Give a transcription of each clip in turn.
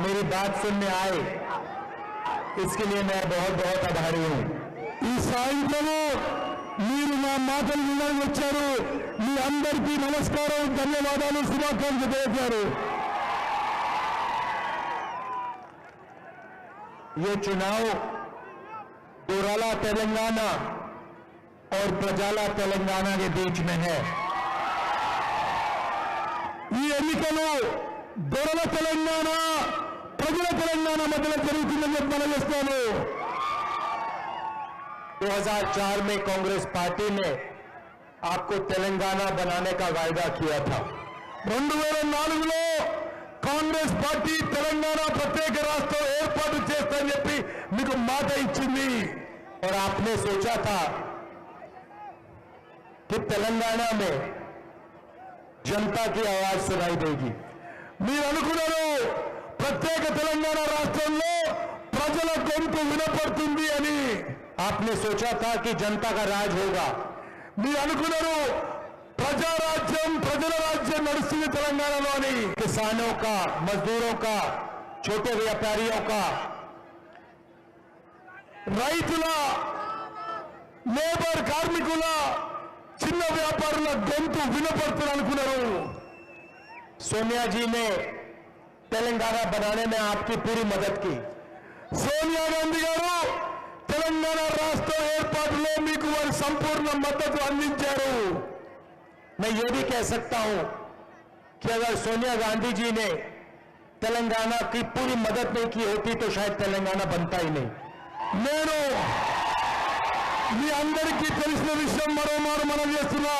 मेरी बात सुनने आए, इसके लिए मैं बहुत बहुत आभारी हूं। ఈ సాయంత్రము మీరు నా మాటలు వినడానికి వచ్చారు. మీ అందరికీ నమస్కారం, ధన్యవాదాలు, శుభాకాంక్షలు తెలియజేశారు. ये चुनाव दोराला तेलंगाना और प्रजाला तेलंगाना के बीच में है। ఈ ఎన్నికలు దొరల తెలంగాణ, ప్రజల తెలంగాణ మధ్యలో జరుగుతుందని చెప్పి మనం చేస్తాను. 2004 में कांग्रेस पार्टी ने आपको तेलंगाना बनाने का वायदा किया था। 2004లో కాంగ్రెస్ పార్టీ తెలంగాణ ప్రత్యేక రాష్ట్రం ఏర్పాటు చేస్తానని చెప్పి మీకు మాట ఇచ్చింది. और आपने सोचा था कि तेलंगाना में जनता की आवाज सुनाई देगी। మీరు అనుకున్నారు ప్రత్యేక తెలంగాణ రాష్ట్రంలో ప్రజల గొంతు వినపడుతుంది అని. आपने सोचा था कि जनता का राज होगा। మీరు అనుకున్నారు ప్రజారాజ్యం, ప్రజల రాజ్యం నడుస్తుంది తెలంగాణలో అని. किसानों का, मजदूरों का, छोटे व्यापारियों का, రైతుల, లేబర్ కార్మికుల, చిన్న వ్యాపారుల గొంతు వినపడుతుంది అనుకున్నారు. सोनिया जी ने तेलंगाना बनाने में आपकी पूरी मदद की। సోనియా గాంధీ గారు తెలంగాణ రాష్ట్ర ఏర్పాటులో మీకు వారి సంపూర్ణ మద్దతు అందించారు. मैं ये भी कह सकता हूं कि अगर सोनिया गांधी जी ने तेलंगाना की पूरी मदद नहीं की होती तो शायद तेलंगाना बनता ही नहीं। నేను మీ అందరికీ తెలిసిన విషయం మరోమారు మనం చేస్తున్నా,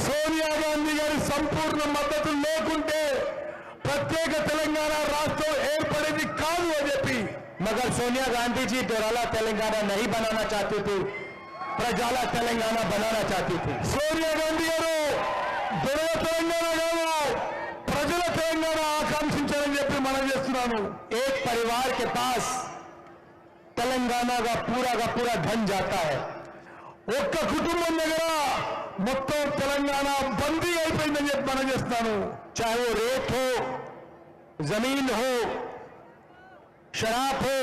సోనియా గాంధీ గారి సంపూర్ణ మద్దతు లేకుంటే ప్రత్యేక తెలంగాణ రాష్ట్రం ఏర్పడేది కాదు అని చెప్పి. मगर सोनिया गांधी जी दोराला तेलंगाना नहीं बनाना चाहती थी, प्रजाला तेलंगाना बनाना चाहती थी। సోనియా గాంధీ గారు దొరల తెలంగాణ కాదు, ప్రజల తెలంగాణ ఆకాంక్షించారని చెప్పి మనం చేస్తున్నాను. एक परिवार के पास तेलंगाना का पूरा धन जाता है। ఒక్క కుటుంబం దగ్గర మొత్తం తెలంగాణ బందీ అయిపోయిందని చెప్పి మనం చేస్తున్నాను. चाहे वो रेत हो, जमीन हो, शराब हो,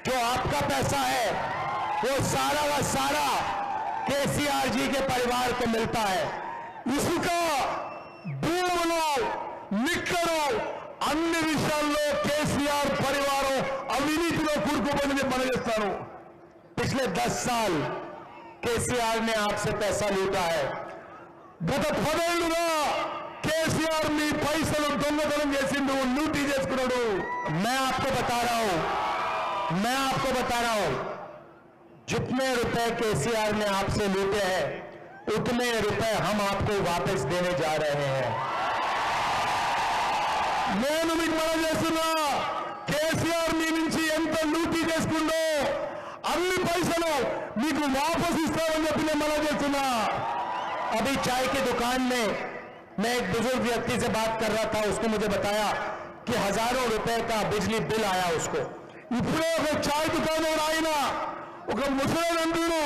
जो आपका पैसा है वो सारा का सारा केसीआर जी के परिवार को मिलता है। ఇసుక, భూములు, నిక్కరు అన్ని విషయాల్లో కేసీఆర్ పరివారం అవినీతిలో కూరుకుపోయిందని మనం చేస్తాను. पिछले 10 साल केसीआर ने आपसे पैसा लूटा है। గత 10 ఏళ్లుగా కేసీఆర్ మీ పైసలు దొంగతనం చేసిండు, లూటీ చేసుకున్నాడు. मैं आपको बता रहा हूं जितने रुपए केसीआर ने आपसे लूटे हैं उतने रुपए हम आपको वापस देने जा रहे हैं। నేను మీకు మనం చేస్తున్నా, కేసీఆర్ మీ నుంచి ఎంత లూటీ చేసుకుందో అన్ని పైసలు మీకు వాపసు ఇస్తామని చెప్పి నేను మనం చేస్తున్నా. अभी चाय की दुकान में मैं एक बुजुर्ग व्यक्ति से बात कर रहा था, उसने मुझे बताया कि हजारों रुपए का बिजली बिल आया उसको। ఇప్పుడే ఒక చాయ్ దుకాణం ఆయన ఒక ముసలినందుడు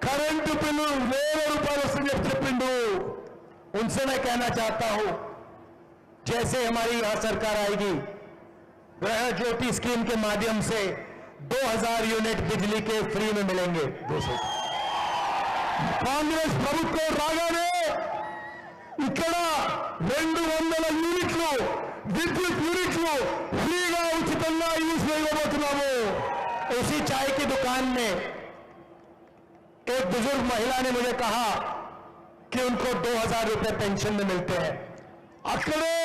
కరెంటు బిల్లు 1000 రూపాయలు వస్తుందని చెప్పిండు. उनसे मैं कहना चाहता हूं, जैसे हमारी यहां सरकार आएगी, गृह ज्योति स्कीम के माध्यम से 2000 यूनिट बिजली के फ्री में मिलेंगे। కాంగ్రెస్ ప్రభుత్వం రాగానే ఇక్కడ 200 యూనిట్లు విద్యుత్ యూనిట్లు ఫ్రీగా ఉచితంగా యూజ్ చేయబోతున్నాము. उसी चाय की दुकान में एक बुजुर्ग महिला ने मुझे कहा कि उनको 2000 रुपए पेंशन में मिलते हैं। అక్కడే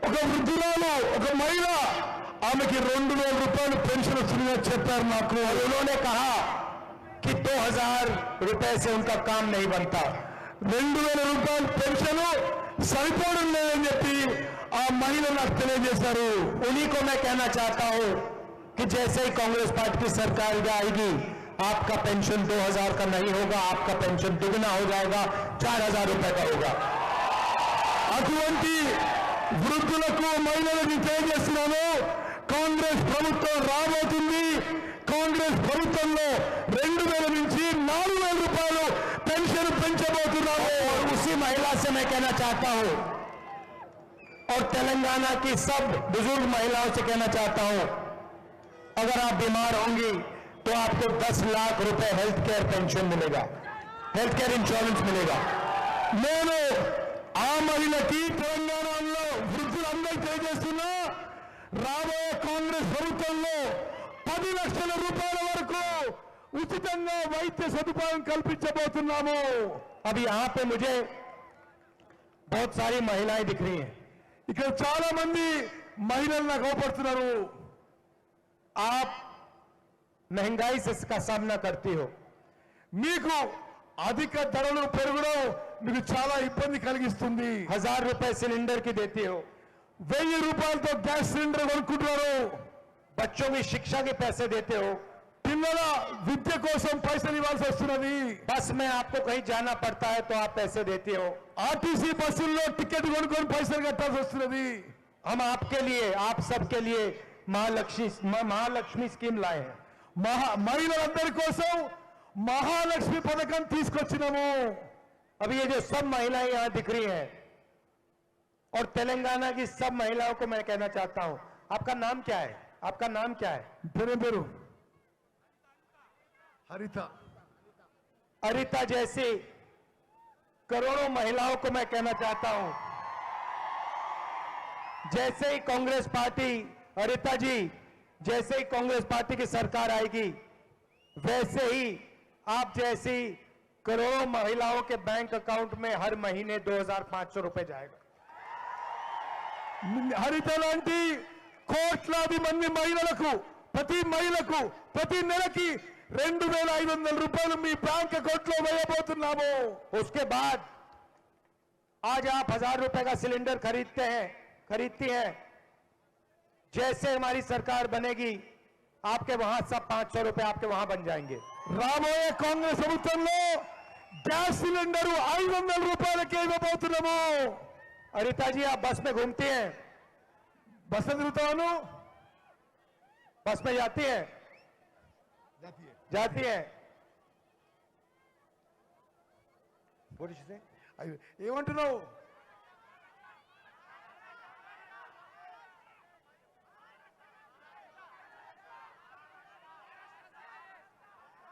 ఒక వృద్ధురాలు, ఒక మహిళ, ఆమెకి 2000 రూపాయలు పెన్షన్ వస్తుందని చెప్పారు నాకు. और उन्होंने कहा कि 2000 रुपए से उनका काम नहीं बनता। 2000 రూపాయలు పెన్షన్ సరిపోవడం లేదని చెప్పి ఆ మహిళ నాకు తెలియజేశారు. उन्हीं को मैं कहना चाहता हूं कि जैसे ही कांग्रेस पार्टी की सरकार आएगी, आपका पेंशन 2000 का नहीं होगा, आपका पेंशन दुगना हो जाएगा, 4000 रुपए का होगा। అటువంటి వృద్ధులకు, మహిళలకు తెలియజేస్తున్నాను, కాంగ్రెస్ ప్రభుత్వం రాబోతుంది. కాంగ్రెస్ ప్రభుత్వంలో 2000 నుంచి 4000 రూపాయలు పెన్షన్ పెంచబోతున్నాము. और उसी महिला से मैं कहना चाहता हूं और तेलंगाना की सब बुजुर्ग महिलाओं से कहना चाहता हूं, अगर आप बीमार होंगी तो आपको 10 लाख रुपए हेल्थ केयर पेंशन मिलेगा, हेल्थ केयर इंश्योरेंस मिलेगा। నేను ఆ మహిళకి తెలంగాణలో వృద్ధులందరికీ తెలియజేస్తున్నా, రాబోయే కాంగ్రెస్ ప్రభుత్వంలో 10 లక్షల రూపాయల వరకు ఉచితంగా వైద్య సదుపాయం కల్పించబోతున్నాము। अब यहां पे मुझे बहुत सारी महिलाएं दिख रही हैं। ఇక్కడ చాలా మంది మహిళలు నాకు అవపడుతున్నారు। आप महंगाई से इसका सामना करती हो, మీకు అధిక ధరలు పెరగడం మీకు చాలా ఇబ్బంది కలిగిస్తుంది। 1000 रुपए सिलेंडर की देती हो, 1000 రూపాయలతో గ్యాస్ సిలిండర్ కొనుక్కుంటున్నారు। बच्चों की शिक्षा के पैसे देते हो, పిల్లల విద్య కోసం పైసలు ఇవ్వాల్సి వస్తున్నది। बस में आपको कहीं जाना पड़ता है तो आप पैसे देती हो। ఆర్టీసీ బస్సుల్లో టికెట్ కొనుక్కొని పైసలు కట్టాల్సి వస్తున్నది। हम आपके लिए, आप सबके लिए महालक्ष्मी स्कीम लाए हैं। మహిళలందరి కోసం మహాలక్ష్మి పథకం తీసుకొచ్చినాము। अब ये जो सब महिलाएं यहां दिख रही हैं और तेलंगाना की सब महिलाओं को मैं कहना चाहता हूं, आपका नाम क्या है? आपका नाम क्या है? పేరు హరిత। अरिता जैसी करोड़ों महिलाओं को मैं कहना चाहता हूं, जैसे ही कांग्रेस पार्टी, अरिता जी, जैसे ही कांग्रेस पार्टी की सरकार आएगी, वैसे ही आप जैसी करोड़ों महिलाओं के बैंक अकाउंट में हर महीने 2500 रुपए जाएगा। హరిత లాంటి కోట్లాది మంది మహిళలకు, ప్రతి మహిళకు ప్రతి నెలకి 2500 రూపాయలు మీ బ్యాంక్ అకౌంట్ లో వేయబోతున్నాము। उसके बाद आज आप 1000 रुपए का सिलेंडर खरीदती हैं, जैसे हमारी सरकार बनेगी आपके वहां सब 500 रुपए आपके वहां बन जाएंगे। రాబోయే కాంగ్రెస్ ప్రభుత్వంలో గ్యాస్ సిలిండర్ 500 రూపాయలకే ఇవ్వబోతున్నాము। अरिता जी, आप बस में घूमती हैं, బస్సు తిరుగుతాను, बस में जाती हैं? जाती हैं। ఏమంటున్నావు?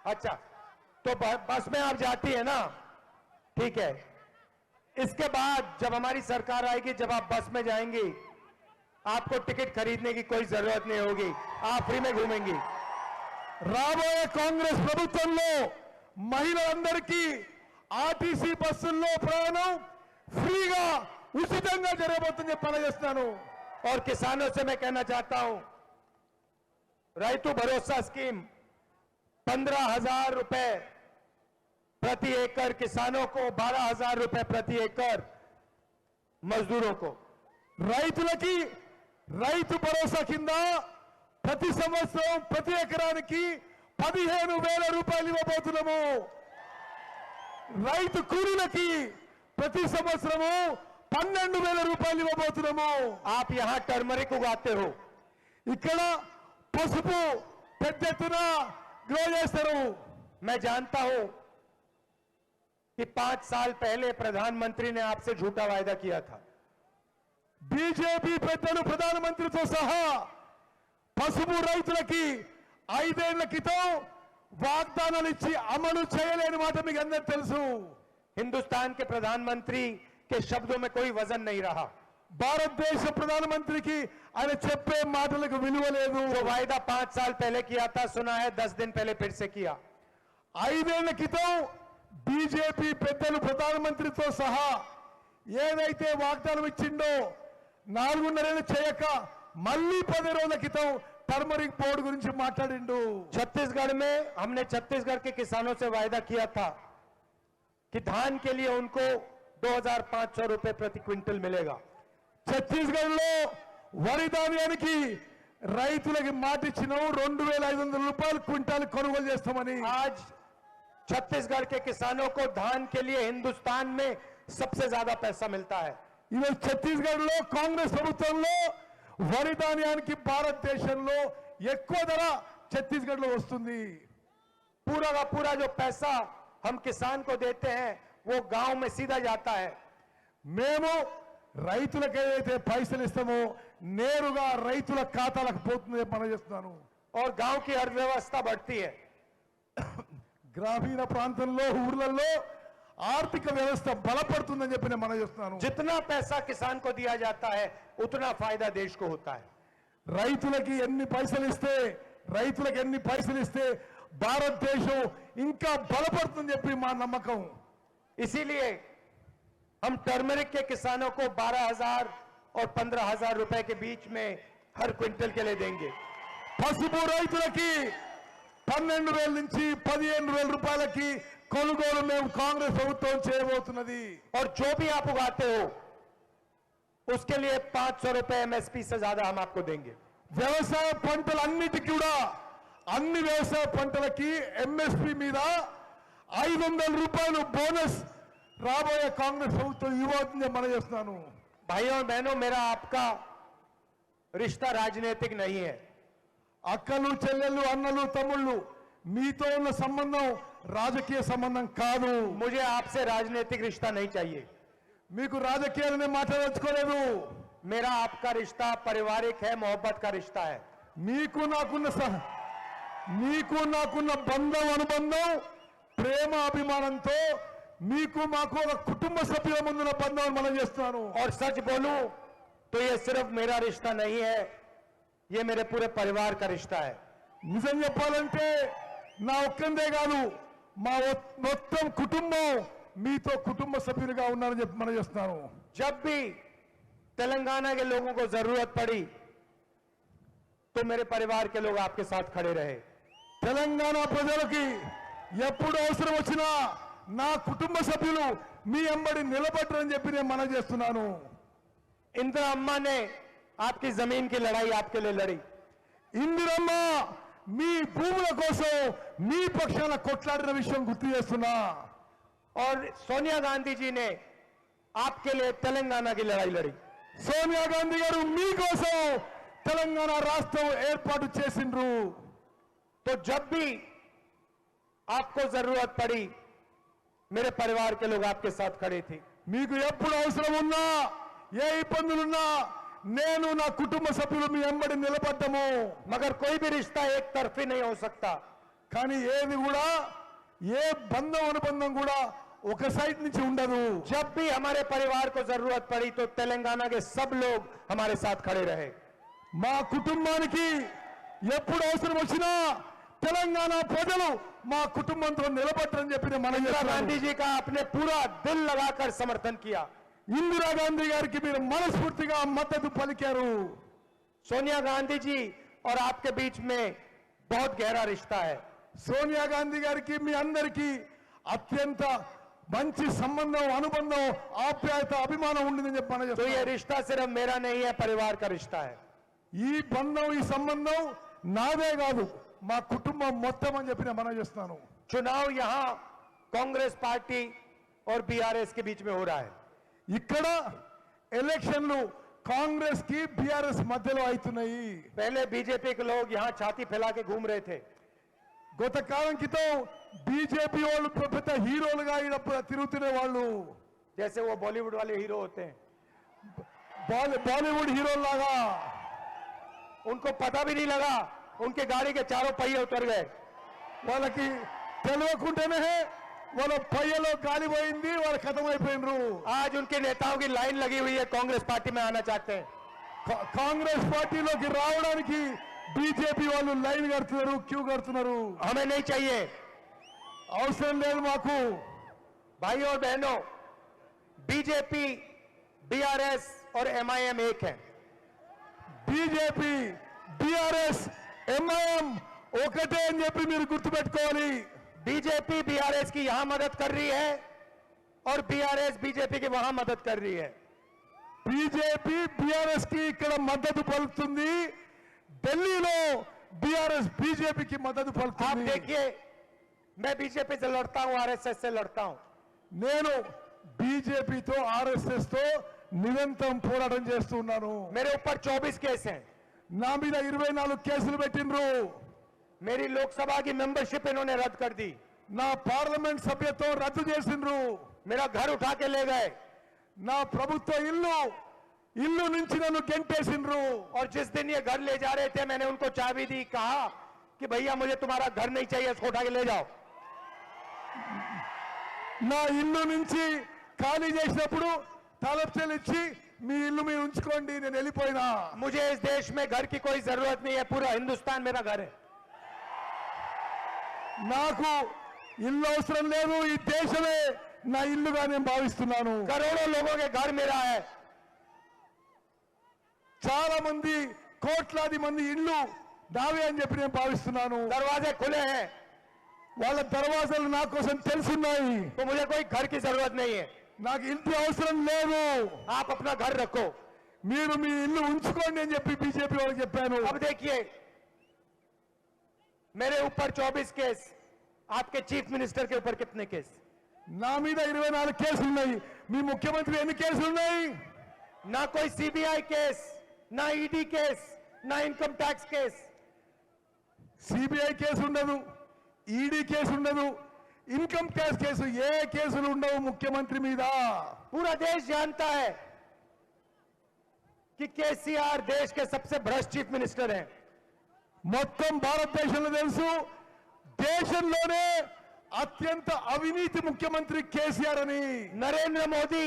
अच्छा, तो बस में आप जाती है ना, ठीक है। इसके बाद जब हमारी सरकार आएगी, जब आप बस में जाएंगी, आपको टिकट खरीदने की कोई जरूरत नहीं होगी, आप फ्री में घूमेंगी। రాబోయే కాంగ్రెస్ ప్రభుత్వంలో మహిళలందరికీ ఆర్టీసీ బస్సుల్లో ప్రయాణం ఫ్రీగా ఉచితంగా జరగబోతుందని తెలియజేస్తున్నాను। और किसानों से मैं कहना चाहता हूं, రైతు भरोसा स्कीम 15,000 रुपए प्रति एकड़ किसानों को, 12,000 रुपए प्रति एकड़ मजदूरों को। రైతులకి రైతు భరోసా కింద ప్రతి సంవత్సరం ప్రతి ఎకరానికి 15,000 రూపాయలు ఇవ్వబోతున్నాము। రైతు కూలీలకి ప్రతి సంవత్సరము 12,000 రూపాయలు ఇవ్వబోతున్నాము। आप यहां टर्मरिक उगाते हो, ఇక్కడ పసుపు పెద్ద ఎత్తున గ్రో చేస్తారు। मैं जानता हूं कि 5 साल पहले प्रधानमंत्री ने आपसे झूठा वायदा किया था। బీజేపీ పెద్దలు ప్రధానమంత్రితో సహా పసుపు రైతులకి 5 ఏళ్ల క్రితం వాగ్దానాలు ఇచ్చి అమలు చేయలేని మాట మీకు అందరికీ తెలుసు। हिंदुस्तान के प्रधानमंत्री के शब्दों में कोई वजन नहीं रहा। భారతదేశ ప్రధానమంత్రికి ఆయన చెప్పే మాటలకు విలువ లేదు। जो वायदा 5 साल पहले किया था, सुना है 10 दिन पहले फिर से किया। 5 ఏళ్ల క్రితం బీజేపీ పెద్దలు ప్రధానమంత్రితో సహా ఏదైతే వాగ్దానం ఇచ్చిండో 4.5 ఏళ్ళు చేయక మళ్ళీ 10 రోజుల క్రితం టర్మరిక్ బోర్డు గురించి మాట్లాడిండు। छत्तीसगढ़ में हमने छत्तीसगढ़ के किसानों से वायदा किया था कि धान के लिए उनको 2,500 रुपए प्रति क्विंटल मिलेगा। ఛత్తీస్గఢ్ లో వరి ధాన్యానికి రైతులకి మాట ఇచ్చినాం 2,500 రూపాయలు క్వింటాల్ కొనుగోలు చేస్తామని। आज छत्तीसगढ़ के किसानों को धान के लिए हिंदुस्तान में सबसे ज्यादा पैसा मिलता है। ఈరోజు ఛత్తీస్గఢ్ లో కాంగ్రెస్ ప్రభుత్వంలో వరి ధాన్యానికి భారతదేశంలో ఎక్కువ ధర ఛత్తీస్గఢ్ లో వస్తుంది। पूरा का पूरा जो पैसा हम किसान को देते हैं वो गांव में सीधा जाता है। మేము రైతులకు ఏదైతే పైసలు ఇస్తామో నేరుగా రైతుల ఖాతాలకు పోతుందని మనం చేస్తున్నాను. और गांव की अर्थव्यवस्था बढ़ती है. గ్రామీణ ప్రాంతంలో ఊర్లలో ఆర్థిక వ్యవస్థ బలపడుతుందని చెప్పి నేను మనం చేస్తున్నాను. जितना पैसा किसान को दिया जाता है उतना फायदा देश को होता है. రైతులకి ఎన్ని పైసలు ఇస్తే భారతదేశం ఇంకా బలపడుతుందని చెప్పి మా నమ్మకం. इसीलिए हम टर्मरिक के किसानों को 12,000 और 15,000 रुपए के बीच में हर क्विंटल के लिए देंगे. పసుపు రైతులకి 12,000 నుంచి 15,000 రూపాయలకి కొనుగోలు మేము కాంగ్రెస్ ప్రభుత్వం చేయబోతున్నది. और जो भी आप उगाते हो उसके लिए 500 रुपए एमएसपी से ज्यादा हम आपको देंगे. వ్యవసాయ పంటలన్నిటికీ కూడా అన్ని వ్యవసాయ పంటలకి ఎంఎస్పీ మీద 500 రూపాయలు బోనస్ రాబోయే కాంగ్రెస్ ప్రభుత్వం ఇవ్వబోతుందని మనం చేస్తున్నాను. भाइयों और बहनों, मेरा आपका रिश्ता राजनीतिक नहीं है. అక్కలు చెల్లెళ్ళు అన్నలు తమ్ముళ్ళు మీతో ఉన్న సంబంధం రాజకీయ సంబంధం కాదు. मुझे आपसे राजनीतिक रिश्ता नहीं चाहिए. మీకు రాజకీయాలనే మాట్లాడచ్చుకోలేదు. मेरा आपका रिश्ता पारिवारिक है, मोहब्बत का रिश्ता है. మీకు నాకున్న బంధం అనుబంధం ప్రేమ అభిమానంతో మీకు మాకు ఒక కుటుంబ సభ్యుల ముందున్న బంధం మనం చేస్తున్నాను. और सच बोलूं तो ये सिर्फ मेरा रिश्ता नहीं है, ये मेरे पूरे परिवार का रिश्ता है. నిజం చెప్పాలంటే నా ఒక్కందే కాదు మా మొత్తం కుటుంబం మీతో కుటుంబ సభ్యులుగా ఉన్నారని చెప్పి మనం చేస్తున్నాను. जब भी तेलंगाना के लोगों को जरूरत पड़ी तो मेरे परिवार के लोग आपके साथ खड़े रहे. తెలంగాణ ప్రజలకి ఎప్పుడు అవసరం వచ్చినా నా కుటుంబ సభ్యులు మీ వెంబడి నిలబడరని చెప్పి నేను మనం చేస్తున్నాను. इंदिरा अम्मा ने आपकी जमीन की लड़ाई आपके लिए लड़ी. ఇందిరమ్మ మీ భూముల కోసం మీ పక్షాన కొట్లాడిన విషయం గుర్తు చేస్తున్నా. और सोनिया गांधी जी ने आपके लिए तेलंगाना की लड़ाई लड़ी. సోనియా గాంధీ గారు మీకోసం తెలంగాణ రాష్ట్రం ఏర్పాటు చేసిండ్రు. तो जब भी आपको जरूरत पड़ी मेरे परिवार के लोग आपके साथ खड़े थे. మీకు ఎప్పుడు అవసరం ఉన్నా ఏ ఇబ్బందులున్నా నేను నా కుటుంబ సభ్యులు మీ వెంబడి నిలబడ్డము. मगर कोई भी रिश्ता एक तरफी नहीं हो सकता. కానీ ఏది కూడా ఏ బంధం అనుబంధం కూడా ఒక సైడ్ నుంచి ఉండదు. जब भी हमारे परिवार को जरूरत पड़ी तो तेलंगाना के सब लोग हमारे साथ खड़े रहे. మా కుటుంబానికి ఎప్పుడు అవసరం వచ్చినా తెలంగాణ ప్రజలు మా కుటుంబంతో నిలబడరని చెప్పి మనం इंदिरा गांधी जी का आपने पूरा दिल लगाकर समर्थन किया. ఇందిరాగాంధీ గారికి మీరు మనస్ఫూర్తిగా మద్దతు పలికారు. सोनिया गांधी जी और आपके बीच में बहुत गहरा रिश्ता है. సోనియా గాంధీ గారికి మీ అందరికీ అత్యంత మంచి సంబంధం అనుబంధం ఆప్యాయత అభిమానం ఉండిందని చెప్పి మనం तो ये చేస్తున్నాం. रिश्ता सिर्फ मेरा नहीं है, परिवार का रिश्ता है. ఈ బంధం ఈ సంబంధం నాదే కాదు మా కుటుంబం మొత్తం అని చెప్పి నేను మనం చేస్తున్నాను. चुनाव यहां कांग्रेस पार्टी और बीआरएस के बीच में हो रहा है. ఇక్కడ ఎలక్షన్లు కాంగ్రెస్ కి బీఆర్ఎస్ మధ్యలో అవుతున్నాయి. पहले बीजेपी के लोग यहां छाती फैला के घूम रहे थे. గత కాలం క్రితం బీజేపీ వాళ్ళు పెద్ద హీరోలుగా ఈడ తిరుగుతున్న వాళ్ళు जैसे वो बॉलीवुड वाले हीरो होते हैं. బాలీవుడ్ హీరోలాగా उनको पता भी नहीं लगा, उनके गाड़ी के चारों पहिए उतर गए. వాళ్ళకి తెలియకుండానే వాళ్ళ పయ్యలో గాలి పోయింది, వాళ్ళు ఖతమైపోయినరు. आज उनके नेताओं की लाइन लगी हुई है, कांग्रेस पार्टी में आना चाहते हैं. కాంగ్రెస్ పార్టీలోకి రావడానికి బీజేపీ వాళ్ళు లైన్ కడుతున్నారు, క్యూ కడుతున్నారు. हमें नहीं चाहिए. అవసరం లేదు మాకు. भाइयों और बहनों, बीजेपी, बीआरएस और एमआईएम एक है. బీజేపీ బీఆర్ఎస్ ఎంఐఎం ఒకటే అని చెప్పి మీరు గుర్తుపెట్టుకోవాలి. बीजेपी बीआरएस की यहां मदद कर रही है और बीआरएस बीजेपी की वहां मदद कर रही है. బీజేపీ బీఆర్ఎస్ కి ఇక్కడ మద్దతు పలుకుతుంది, ఢిల్లీలో బీఆర్ఎస్ బీజేపీకి మద్దతు आप పలుకుతుంది. देखिए, मैं बीजेपी से लड़ता हूं, आरएसएस से लड़ता हूं. నేను బీజేపీతో ఆర్ఎస్ఎస్ తో నిరంతరం పోరాటం చేస్తున్నాను. मेरे ऊपर 24 केस हैं. నా మీద 24 కేసులు పెట్టిండ్రు. मेरी लोकसभा की मेंबरशिप इन्होंने रद्द कर दी. నా పార్లమెంట్ సభ్యత్వం రద్దు చేసిండ్రు. मेरा घर उठा के ले गए. నా ప్రభుత్వ ఇల్లు ఇల్లు నుంచి నన్ను గెంటేసిండ్రు. और जिस दिन ये घर ले जा रहे थे मैंने उनको चाबी दी, कहा कि भैया मुझे तुम्हारा घर नहीं चाहिए, इसको उठा के ले जाओ। నా ఇల్లు నుంచి ఖాళీ చేసినప్పుడు తలప్చెలు ఇచ్చి మీ ఇల్లు మీరు ఉంచుకోండి, నేను వెళ్ళిపోయినా. मुझे इस देश में घर की कोई जरूरत नहीं है, पूरा हिंदुस्तान मेरा घर है। నాకు ఇల్లు అవసరం లేదు, ఈ దేశమే నా ఇల్లుగా నేను భావిస్తున్నాను. करोड़ों लोगों के घर मेरा है। చాలా మంది కోట్లాది మంది ఇల్లు నావే అని చెప్పి నేను భావిస్తున్నాను. दरवाजे खुले हैं వాళ్ళ దర్వాజాలు నా కోసం తెలుసున్నాయి. तो मुझे कोई घर की जरूरत नहीं है। నాకు ఇంటి అవసరం లేదు, आप अपना घर रखो। మీరు మీ ఇల్లు ఉంచుకోండి అని చెప్పి బీజేపీ వాళ్ళకి చెప్పాను. अब देखिए मेरे ऊपर 24 केस, आपके चीफ मिनिस्टर के ऊपर कितने केस? నా మీద 24 కేసులు ఉన్నాయి. మీ ముఖ్యమంత్రి ఎన్ని కేసులు ఉన్నాయి? ना कोई सीबीआई केस, ना ईडी केस, ना income tax case. CBI case ఉండదు, ఈడీ కేసు ఉండదు, ఇన్కమ్ ట్యాక్స్ కేసు, ఏ కేసులు ఉండవు ముఖ్యమంత్రి మీద. पूरा देश जानता है कि केसीआर देश के सबसे भ्रष्ट चीफ मिनिस्टर हैं। మొత్తం భారతదేశంలో తెలుసు, దేశంలోనే అత్యంత అవినీతి ముఖ్యమంత్రి కేసీఆర్ అని. नरेंद्र मोदी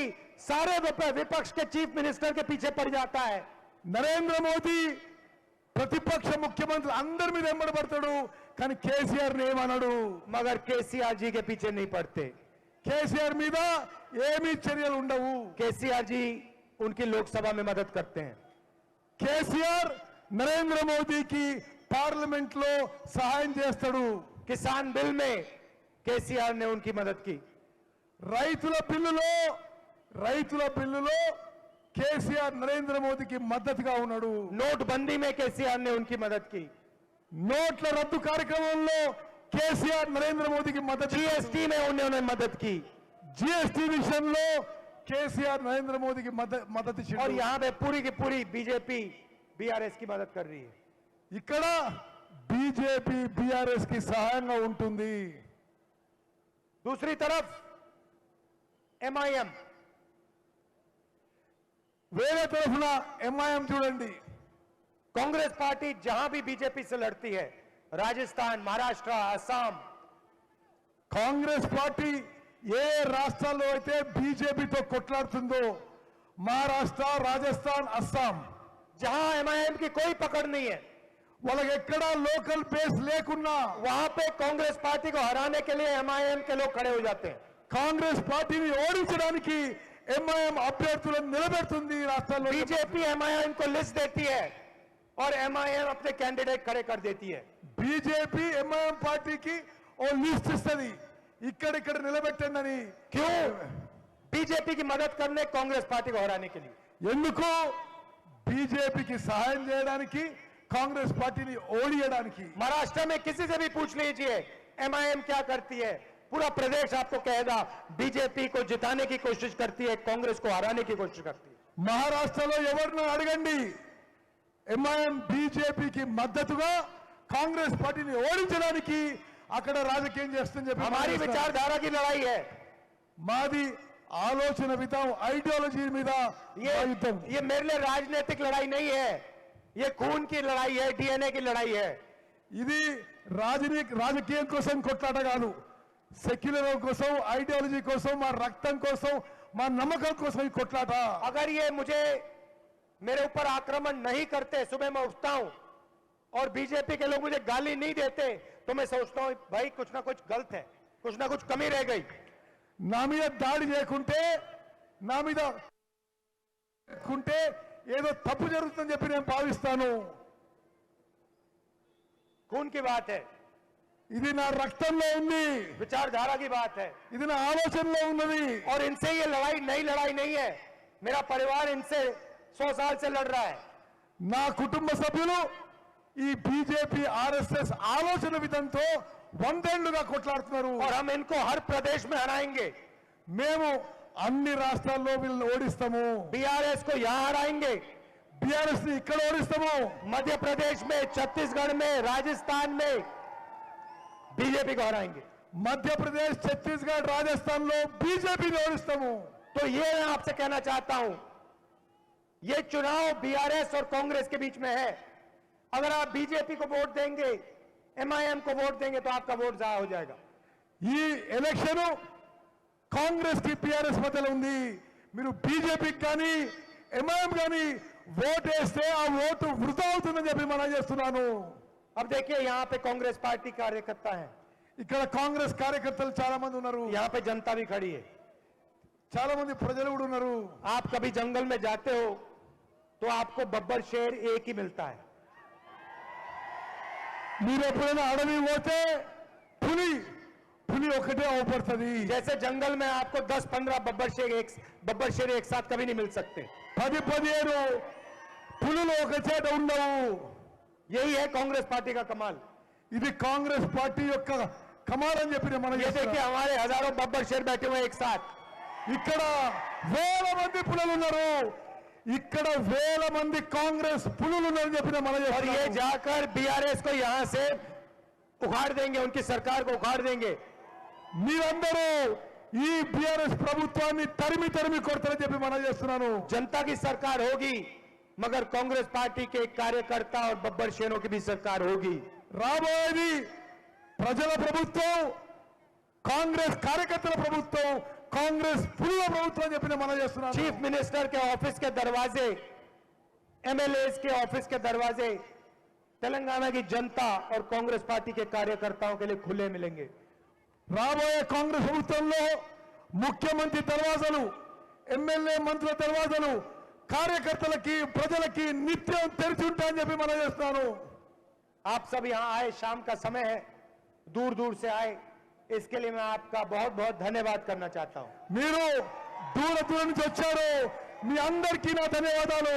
सारे विपक्ष के चीफ मिनिस्टर के पीछे पड़ जाता है। నరేంద్ర మోదీ ప్రతిపక్ష ముఖ్యమంత్రి అందరి మీద వెంబడబడతాడు, కానీ కేసీఆర్ ఏమన్నాడు. मगर केसीआर जी के पीछे नहीं पड़ते। కేసీఆర్ మీద ఏమీ చర్యలు ఉండవు. केसीआर जी उनकी लोकसभा में मदद करते हैं। కేసీఆర్ నరేంద్ర మోదీకి పార్లమెంట్ లో సహాయం చేస్తాడు. किसान बिल में केसीआर ने उनकी मदद की। రైతుల బిల్లులో కేసీఆర్ నరేంద్ర మోదీకి మద్దతుగా ఉన్నాడు. नोटबंदी में केसीआर ने उनकी मदद की। నోట్ల రద్దు కార్యక్రమంలో కేసీఆర్ నరేంద్ర మోదీకి మద్దతు. जीएसटी में उन्होंने मदद की। జీఎస్టీ విషయంలో కేసీఆర్ నరేంద్ర మోదీకి మద్దతు और ఇచ్చాడు. यहां पे पूरी की पूरी बीजेपी बीआरएस की मदद कर रही है। ఇక్కడ బీజేపీ బీఆర్ఎస్ కి సహాయంగా ఉంటుంది. दूसरी तरफ एमआईएम, వేరే తరఫున ఎంఐఎం చూడండి. कांग्रेस पार्टी जहां भी बीजेपी से लड़ती है, राजस्थान, महाराष्ट्र, असम, కాంగ్రెస్ పార్టీ ఏ రాష్ట్రాల్లో అయితే బీజేపీతో కొట్లాడుతుందో, మహారాష్ట్ర, రాజస్థాన్, అస్సాం, जहां एमआईएम की कोई पकड़ नहीं है, వాళ్ళకి ఎక్కడా లోకల్ బేస్ లేకున్నా वहां पे कांग्रेस पार्टी को हराने के लिए एमआईएम के लोग खड़े हो जाते हैं। కాంగ్రెస్ పార్టీని ఓడించడానికి ఎంఐఎం అభ్యర్థులను నిలబెడుతుంది ఈ రాష్ట్రాల్లో. बीजेपी एमआईएम को लिस्ट देती है और एमआईएम अपने कैंडिडेट खड़े कर देती है। బీజేపీ ఎంఐఎం పార్టీకి ఓ లిస్ట్ ఇస్తుంది, ఇక్కడిక్కడ నిలబెట్టండి అని. क्यों? बीजेपी की मदद करने, कांग्रेस पार्टी को हराने के लिए। ఎందుకు? బీజేపీకి సహాయం చేయడానికి, కాంగ్రెస్ పార్టీని ఓడియడానికి. महाराष्ट्र में किसी से भी पूछ लीजिए एमआईएम क्या करती है, पूरा प्रदेश आपको कहेगा बीजेपी को जिताने की कोशिश करती है, कांग्रेस को हराने की कोशिश करती है। మహారాష్ట్రలో ఎవరినో అడగండి, ఎంఐఎం బీజేపీకి మద్దతుగా కాంగ్రెస్ పార్టీని ఓడించడానికి అక్కడ రాజకీయం చేస్తుందని చెప్పి हमारी विचारधारा की लड़ाई है। మాది ఆలోచన విధానం, ఐడియాలజీ మీద ये మా యుద్ధం. ये मेरे लिए राजनीतिक लड़ाई नहीं है, ये खून की लड़ाई है, डीएनए की लड़ाई है। ఇది రాజకీయం కోసం కొట్లాట కాదు, సెక్యులర్ కోసం, ఐడియాలజీ కోసం, మా రక్తం కోసం, మా నమ్మకం కోసం ఈ కొట్లాట. अगर ये मुझे मेरे ऊपर आक्रमण नहीं करते, सुबह मैं उठता हूं और बीजेपी के लोग मुझे गाली नहीं देते, तो मैं सोचता हूं भाई कुछ ना कुछ गलत है, कुछ ना कुछ कमी रह गई। నా మీద దాడి చేయకుంటే, నా మీద ఏదో తప్పు జరుగుతుందని చెప్పి నేను భావిస్తాను. खून की बात है, ఇది నా రక్తంలో ఉంది, विचारधारा की बात है, ఇది నా ఆలోచనలో ఉన్నది. और इनसे ये लड़ाई नई लड़ाई नहीं है। मेरा परिवार इनसे 100 साल से लड़ रहा है। నా కుటుంబ సభ్యులు ఈ బీజేపీ ఆర్ఎస్ఎస్ ఆలోచన విధంతో 100 ఏళ్లుగా కొట్లాడుతున్నారు. और हम इनको हर प्रदेश में हराएंगे। మేము అన్ని రాష్ట్రాల్లో వీళ్ళని ఓడిస్తాము. बीआरएस को यहां हराएंगे, బీఆర్ఎస్ ని ఇక్కడ ఓడిస్తాము. मध्य प्रदेश में, छत्तीसगढ़ में, राजस्थान में बीजेपी को हराएंगे। మధ్యప్రదేశ్, ఛత్తీస్గఢ్, రాజస్థాన్ లో బీజేపీని ఓడిస్తాము. तो ये मैं आपसे कहना चाहता हूं, ये चुनाव बीआरएस और कांग्रेस के बीच में है। अगर आप बीजेपी को वोट देंगे, एमआईएम को वोट देंगे तो आपका वोट जाया हो जाएगा। ఈ ఎలక్షన్ కాంగ్రెస్ కి టిఆర్ఎస్ మధ్యలో ఉంది. మీరు బీజేపీకి కానీ ఎంఐఎం కానీ ఓటు వేస్తే ఆ ఓటు వృధా అవుతుందని చెప్పి మనం చేస్తున్నాను. अब देखिए यहाँ पे कांग्रेस पार्टी कार्यकर्ता है, ఇక్కడ కాంగ్రెస్ కార్యకర్తలు చాలా మంది ఉన్నారు, यहाँ पे जनता भी खड़ी है। చాలా మంది ప్రజలు కూడా ఉన్నారు. आप कभी जंगल में जाते हो तो आपको बब्बर शेर एक ही मिलता है। మీరు ఎప్పుడైనా అడవి పోతే పులి ఒకటే అవపడుతుంది. जैसे जंगल में आपको 10-15 बब्बर शेर एक साथ कभी नहीं मिल सकते। 10-15 పులులు ఒక చేత ఉండవు. यही है कांग्रेस पार्टी का कमाल। ఇది కాంగ్రెస్ పార్టీ యొక్క కమాల్ అని చెప్పి మనం ये देखिए हमारे हजारों बब्बर शेर बैठे हुए हैं एक साथ। ఇక్కడ వేల మంది పులులు ఉన్నారు, ఇక్కడ వేల మంది కాంగ్రెస్ పులులు ఉన్నారని చెప్పి మనం और ये जाकर बीआरएस को यहां से उखाड़ देंगे, उनकी सरकार को उखाड़ देंगे। మీరందరూ ఈ బీఆర్ఎస్ ప్రభుత్వాన్ని తరిమి కొడతారని చెప్పి మనం చేస్తున్నాను. जनता की सरकार होगी, मगर कांग्रेस पार्टी के कार्यकर्ता और बब्बर शेरों की भी सरकार होगी। రాబోయేది ప్రజల ప్రభుత్వం, కాంగ్రెస్ కార్యకర్తల ప్రభుత్వం, కాంగ్రెస్ పులుల ప్రభుత్వం అని చెప్పి మనం చేస్తున్నాను. चीफ मिनिस्टर के ऑफिस के दरवाजे, एमएलए के ऑफिस के दरवाजे तेलंगाना की जनता और कांग्रेस पार्टी के कार्यकर्ताओं के लिए खुले मिलेंगे। రాబోయే కాంగ్రెస్ ప్రభుత్వంలో ముఖ్యమంత్రి దర్వాజాలు, ఎమ్మెల్యే మంత్రుల దర్వాజాలు కార్యకర్తలకి ప్రజలకి నిత్యం తెరిచి ఉంటాయని చెప్పి మనం చేస్తున్నాను. आप सब यहां आए, शाम का समय है, दूर दूर से आए, इसके लिए मैं आपका बहुत बहुत धन्यवाद करना चाहता हूं। మీరు దూరం నుంచి వచ్చారు, మీ అందరికీ నా ధన్యవాదాలు.